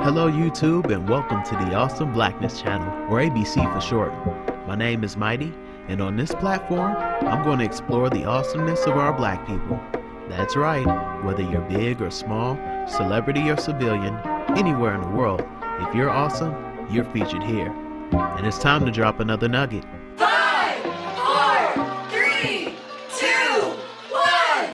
Hello YouTube and welcome to the Awesome Blackness channel, or ABC for short. My name is Mighty, and on this platform, I'm going to explore the awesomeness of our black people. That's right, whether you're big or small, celebrity or civilian, anywhere in the world, if you're awesome, you're featured here. And it's time to drop another nugget. 5, 4, 3, 2,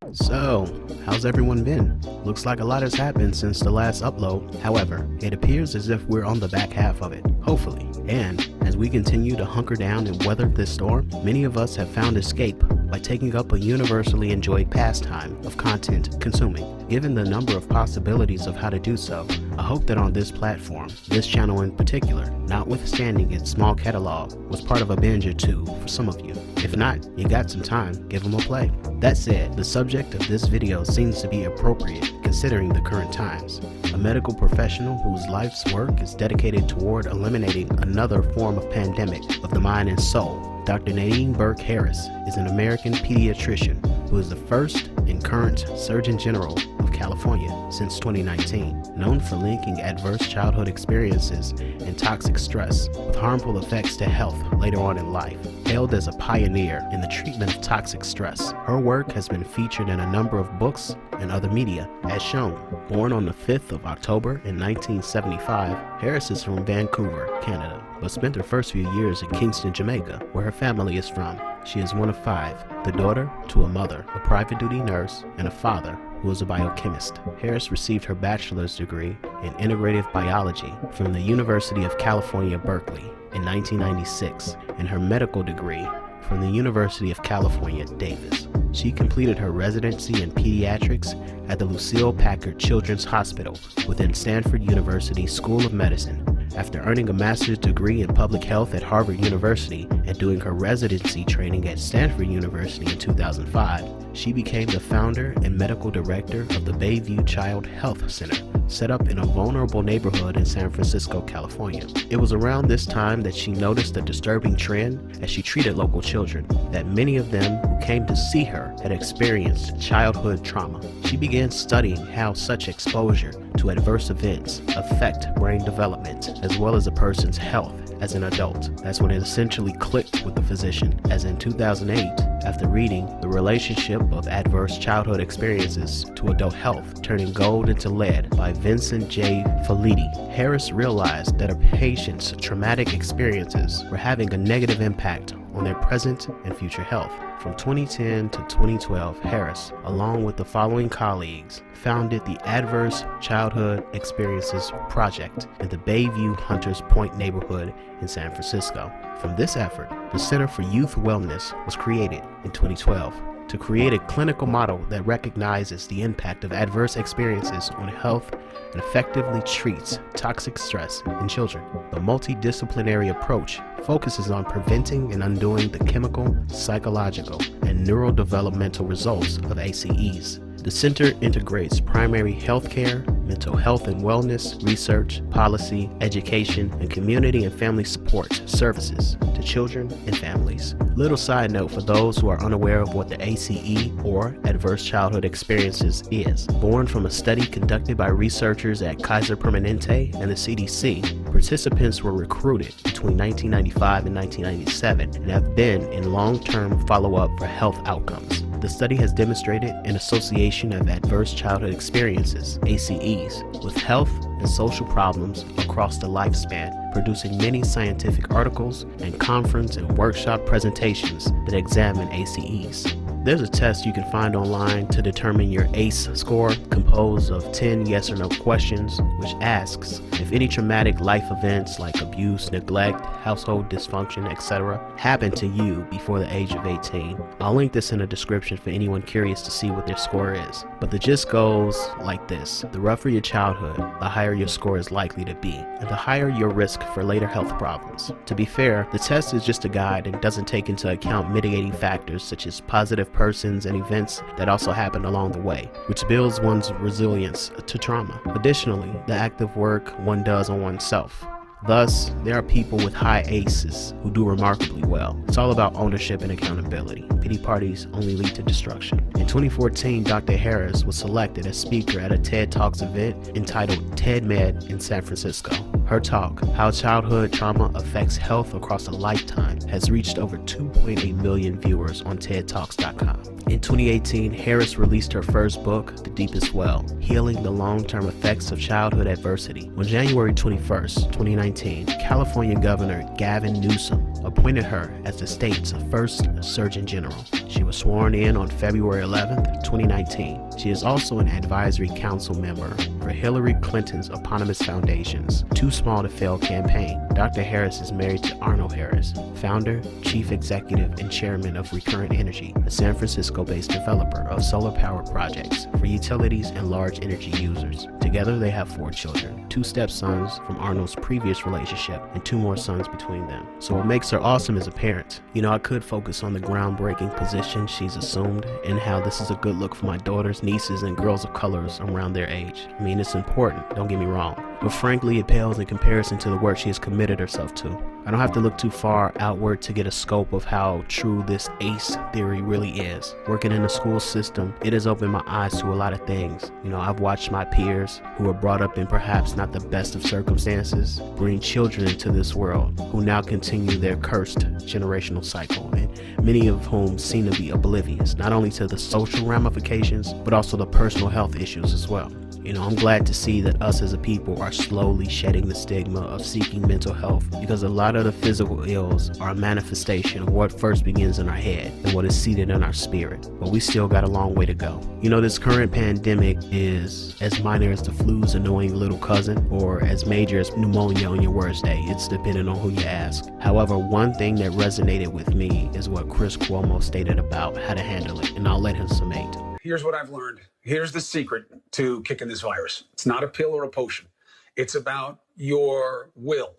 1. So, how's everyone been? Looks like a lot has happened since the last upload. However, it appears as if we're on the back half of it, hopefully. And as we continue to hunker down and weather this storm, many of us have found escape by taking up a universally enjoyed pastime of content consuming. Given the number of possibilities of how to do so, I hope that on this platform, this channel in particular, notwithstanding its small catalog, was part of a binge or two for some of you. If not, you got some time, give them a play. That said, the subject of this video seems to be appropriate considering the current times. A medical professional whose life's work is dedicated toward eliminating another form of pandemic of the mind and soul, Dr. Nadine Burke Harris is an American pediatrician who is the first and current Surgeon General of California since 2019, known for linking adverse childhood experiences and toxic stress with harmful effects to health later on in life. Hailed as a pioneer in the treatment of toxic stress, her work has been featured in a number of books and other media, as shown. Born on the 5th of October in 1975, Harris is from Vancouver, Canada, but spent her first few years in Kingston, Jamaica, where her family is from. She is one of 5, the daughter to a mother, a private duty nurse, and a father who is a biochemist. Harris received her bachelor's degree in integrative biology from the University of California, Berkeley in 1996, and her medical degree from the University of California, Davis. She completed her residency in pediatrics at the Lucille Packard Children's Hospital within Stanford University School of Medicine. After earning a master's degree in public health at Harvard University and doing her residency training at Stanford University in 2005, she became the founder and medical director of the Bayview Child Health Center, set up in a vulnerable neighborhood in San Francisco, California. It was around this time that she noticed a disturbing trend as she treated local children, that many of them who came to see her had experienced childhood trauma. She began studying how such exposure to adverse events affect brain development as well as a person's health as an adult. That's when it essentially clicked with the physician, as in 2008, after reading The Relationship of Adverse Childhood Experiences to Adult Health, Turning Gold into Lead by Vincent J. Felitti, Harris realized that her patients' traumatic experiences were having a negative impact on their present and future health. From 2010 to 2012, Harris, along with the following colleagues, founded the Adverse Childhood Experiences Project in the Bayview Hunters Point neighborhood in San Francisco. From this effort, the Center for Youth Wellness was created in 2012 to create a clinical model that recognizes the impact of adverse experiences on health and effectively treats toxic stress in children. The multidisciplinary approach focuses on preventing and undoing the chemical, psychological, and neurodevelopmental results of ACEs. The center integrates primary health care, mental health and wellness, research, policy, education, and community and family support services to children and families. Little side note for those who are unaware of what the ACE, or Adverse Childhood Experiences, is. Born from a study conducted by researchers at Kaiser Permanente and the CDC, participants were recruited between 1995 and 1997 and have been in long-term follow-up for health outcomes. The study has demonstrated an association of adverse childhood experiences, ACEs, with health and social problems across the lifespan, producing many scientific articles and conference and workshop presentations that examine ACEs. There's a test you can find online to determine your ACE score, composed of 10 yes or no questions, which asks if any traumatic life events like abuse, neglect, household dysfunction, etc. happened to you before the age of 18. I'll link this in the description for anyone curious to see what their score is. But the gist goes like this: the rougher your childhood, the higher your score is likely to be, and the higher your risk for later health problems. To be fair, the test is just a guide and doesn't take into account mitigating factors such as positive persons and events that also happen along the way, which builds one's resilience to trauma. Additionally, the active work one does on oneself Thus, there are people with high ACEs who do remarkably well. It's all about ownership and accountability. Pity parties only lead to destruction. In 2014, Dr. Harris was selected as speaker at a TED Talks event entitled TED Med in San Francisco. Her talk, How Childhood Trauma Affects Health Across a Lifetime, has reached over 2.8 million viewers on TEDTalks.com. In 2018, Harris released her first book, The Deepest Well, Healing the Long-Term Effects of Childhood Adversity. On January 21st, 2019, California Governor Gavin Newsom appointed her as the state's first Surgeon General. She was sworn in on February 11th, 2019. She is also an advisory council member for Hillary Clinton's eponymous foundation's Too Small to Fail campaign. Dr. Harris is married to Arnold Harris, founder, chief executive, and chairman of Recurrent Energy, a San Francisco-based developer of solar power projects for utilities and large energy users. Together, they have 4 children, 2 stepsons from Arnold's previous relationship, and 2 more sons between them. So what makes her awesome as a parent? You know, I could focus on the groundbreaking position she's assumed and how this is a good look for my daughters, nieces, and girls of colors around their age. I mean, it's important, don't get me wrong, but frankly, it pales in comparison to the work she has committed herself to. I don't have to look too far outward to get a scope of how true this ACE theory really is. Working in the school system, it has opened my eyes to a lot of things. You know, I've watched my peers who were brought up in perhaps not the best of circumstances bring children into this world who now continue their cursed generational cycle, and many of whom seem to be oblivious not only to the social ramifications but also the personal health issues as well. You know, I'm glad to see that us as a people are slowly shedding the stigma of seeking mental health, because a lot of the physical ills are a manifestation of what first begins in our head and what is seated in our spirit. But we still got a long way to go. You know, this current pandemic is as minor as the flu's annoying little cousin, or as major as pneumonia on your worst day. It's depending on who you ask. However, one thing that resonated with me is what Chris Cuomo stated about how to handle it, and I'll let him summate. Here's what I've learned. Here's the secret to kicking this virus. It's not a pill or a potion. It's about your will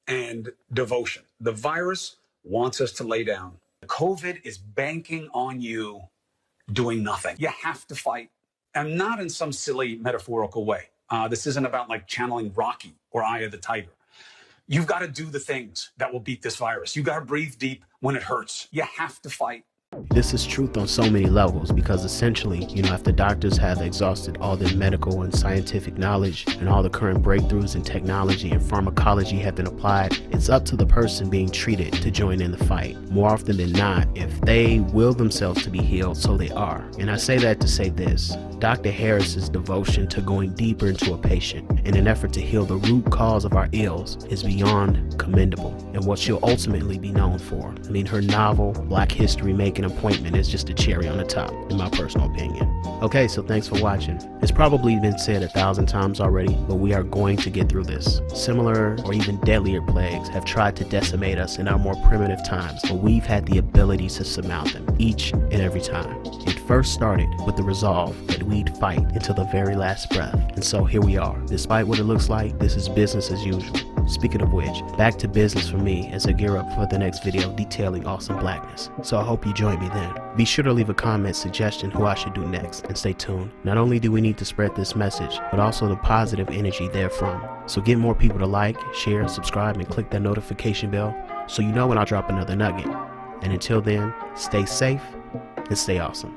and devotion. The virus wants us to lay down. COVID is banking on you doing nothing. You have to fight. And not in some silly metaphorical way. This isn't about like channeling Rocky or Eye of the Tiger. You've got to do the things that will beat this virus. You got to breathe deep when it hurts. You have to fight. This is truth on so many levels, because essentially, you know, after doctors have exhausted all their medical and scientific knowledge and all the current breakthroughs in technology and pharmacology have been applied, it's up to the person being treated to join in the fight. More often than not, if they will themselves to be healed, so they are. And I say that to say this: Dr. Harris's devotion to going deeper into a patient in an effort to heal the root cause of our ills is beyond commendable, and what she'll ultimately be known for. I mean, her novel, Black History Making Appointment, is just a cherry on the top, in my personal opinion. Okay, so thanks for watching. It's probably been said 1,000 times already, but we are going to get through this. Similar or even deadlier plagues have tried to decimate us in our more primitive times, but we've had the ability to surmount them each and every time. It first started with the resolve that we'd fight until the very last breath, and so here we are. Despite what it looks like, this is business as usual. Speaking of which, back to business for me as I gear up for the next video detailing awesome blackness. So I hope you join me then. Be sure to leave a comment suggestion who I should do next, and stay tuned. Not only do we need to spread this message, but also the positive energy therefrom. So get more people to like, share, subscribe, and click that notification bell so you know when I drop another nugget. And until then, stay safe and stay awesome.